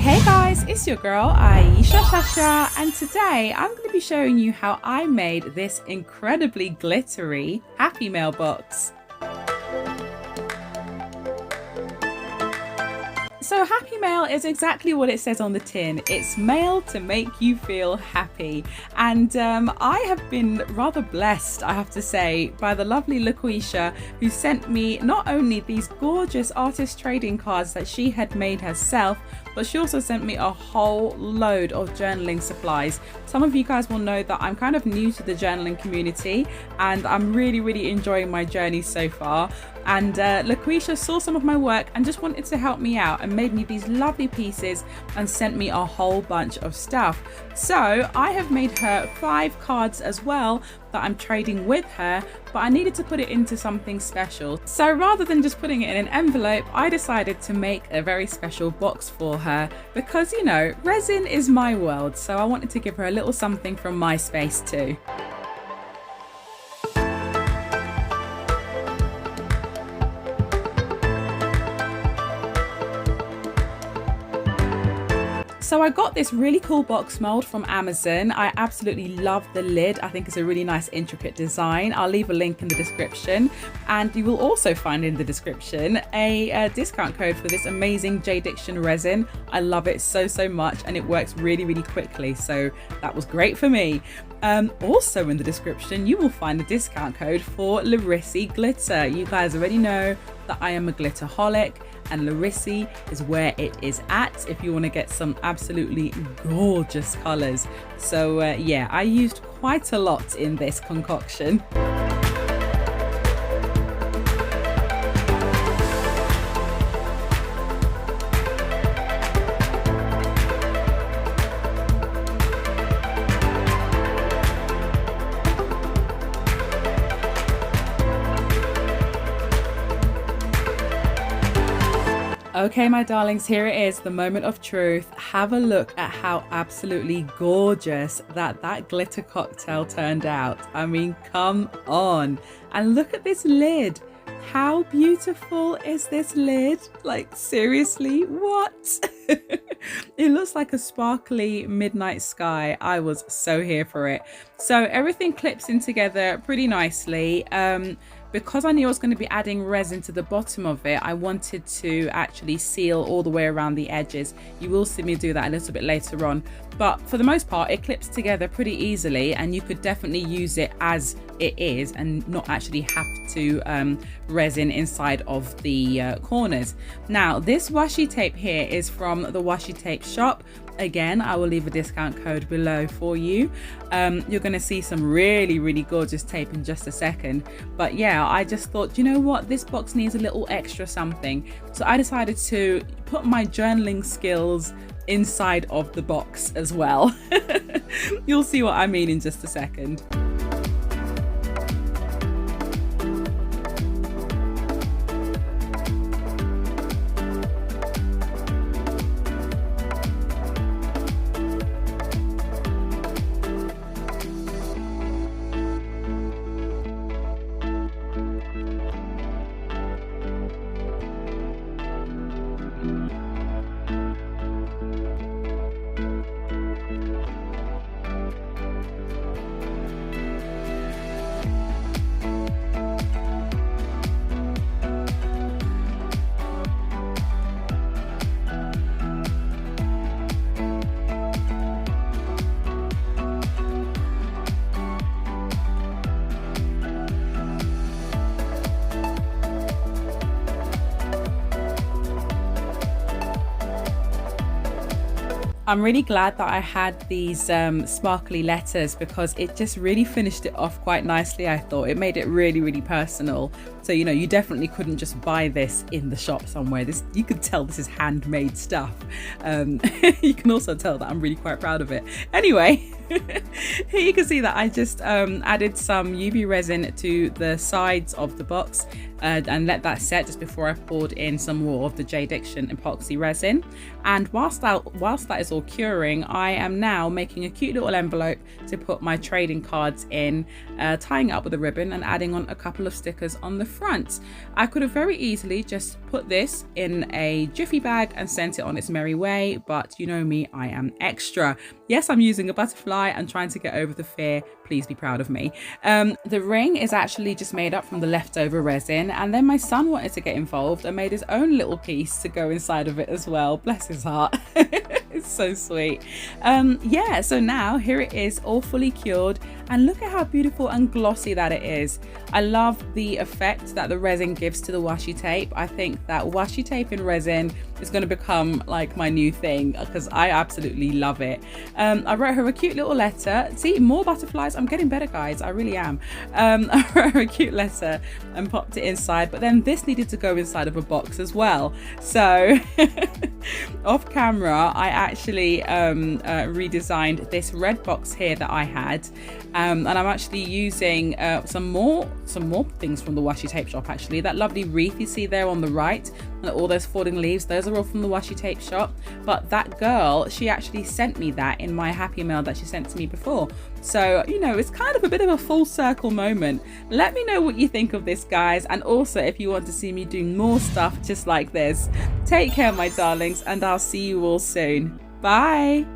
Hey guys, it's your girl Ayesha and today I'm going to be showing you how I made this incredibly glittery Happy Mail box. So Happy Mail is exactly what it says on the tin. It's mail to make you feel happy. And I have been rather blessed, I have to say, by the lovely LaQuisha, who sent me not only these gorgeous artist trading cards that she had made herself, but she also sent me a whole load of journaling supplies. Some of you guys will know that I'm kind of new to the journaling community and I'm really enjoying my journey so far. And LaQuisha saw some of my work and just wanted to help me out and made me these lovely pieces and sent me a whole bunch of stuff. So I have made her 5 cards as well that I'm trading with her, but I needed to put it into something special. So rather than just putting it in an envelope, I decided to make a very special box for her because, you know, resin is my world. So I wanted to give her a little something from my space too. So I got this really cool box mold from Amazon. I absolutely love the lid. I think it's a really nice intricate design. I'll leave a link in the description, and you will also find in the description a discount code for this amazing Jdiction Resin. I love it so much and it works really quickly, so that was great for me. Also in the description you will find a discount code for Larissi glitter. You guys already know that I am a glitterholic, and Larissi is where it is at if you want to get some absolutely gorgeous colors. So yeah, I used quite a lot in this concoction. Okay, my darlings, here it is, the moment of truth. Have a look at how absolutely gorgeous that glitter cocktail turned out. I mean, come on. And look at this lid. How beautiful is this lid? Like, seriously, what? It looks like a sparkly midnight sky. I was so here for it. So everything clips in together pretty nicely. Because I knew I was going to be adding resin to the bottom of it, I wanted to actually seal all the way around the edges. You will see me do that a little bit later on. But for the most part, it clips together pretty easily and you could definitely use it as it is and not actually have to resin inside of the corners. Now, this washi tape here is from the washi tape shop. Again, I will leave a discount code below for you. You're going to see some really gorgeous tape in just a second. But yeah, I just thought, you know what, this box needs a little extra something. So I decided to put my journaling skills inside of the box as well. You'll see what I mean in just a second. I'm really glad that I had these sparkly letters because it just really finished it off quite nicely. I thought it made it really personal. So, you know, you definitely couldn't just buy this in the shop somewhere. This, you could tell this is handmade stuff. You can also tell that I'm really quite proud of it. Anyway, Here you can see that I just added some UV resin to the sides of the box and let that set just before I poured in some more of the Jdiction epoxy resin. And whilst that is all curing, I am now making a cute little envelope to put my trading cards in, tying it up with a ribbon and adding on a couple of stickers on the front. I could have very easily just put this in a jiffy bag and sent it on its merry way, but you know me, I am extra. Yes, I'm using a butterfly and trying to get over the fear. Please be proud of me. The ring is actually just made up from the leftover resin, and then my son wanted to get involved and made his own little piece to go inside of it as well. Bless his heart. It's so sweet. Yeah, so now here it is, all fully cured, and look at how beautiful and glossy that it is. I love the effect that the resin gives to the washi tape. I think that washi tape in resin is going to become like my new thing because I absolutely love it. I wrote her a cute little letter. See, more butterflies. I'm getting better, guys. I really am. I wrote her a cute letter and popped it inside, but then this needed to go inside of a box as well. So off camera, I actually redesigned this red box here that I had, and I'm actually using some more things from the washi tape shop. Actually, that lovely wreath you see there on the right and all those falling leaves, those are all from the washi tape shop. But that girl, she actually sent me that in my happy mail that she sent to me before. So, you know, it's kind of a bit of a full circle moment. Let me know what you think of this, guys, and also if you want to see me doing more stuff just like this. Take care, my darlings, and I'll see you all soon. Bye.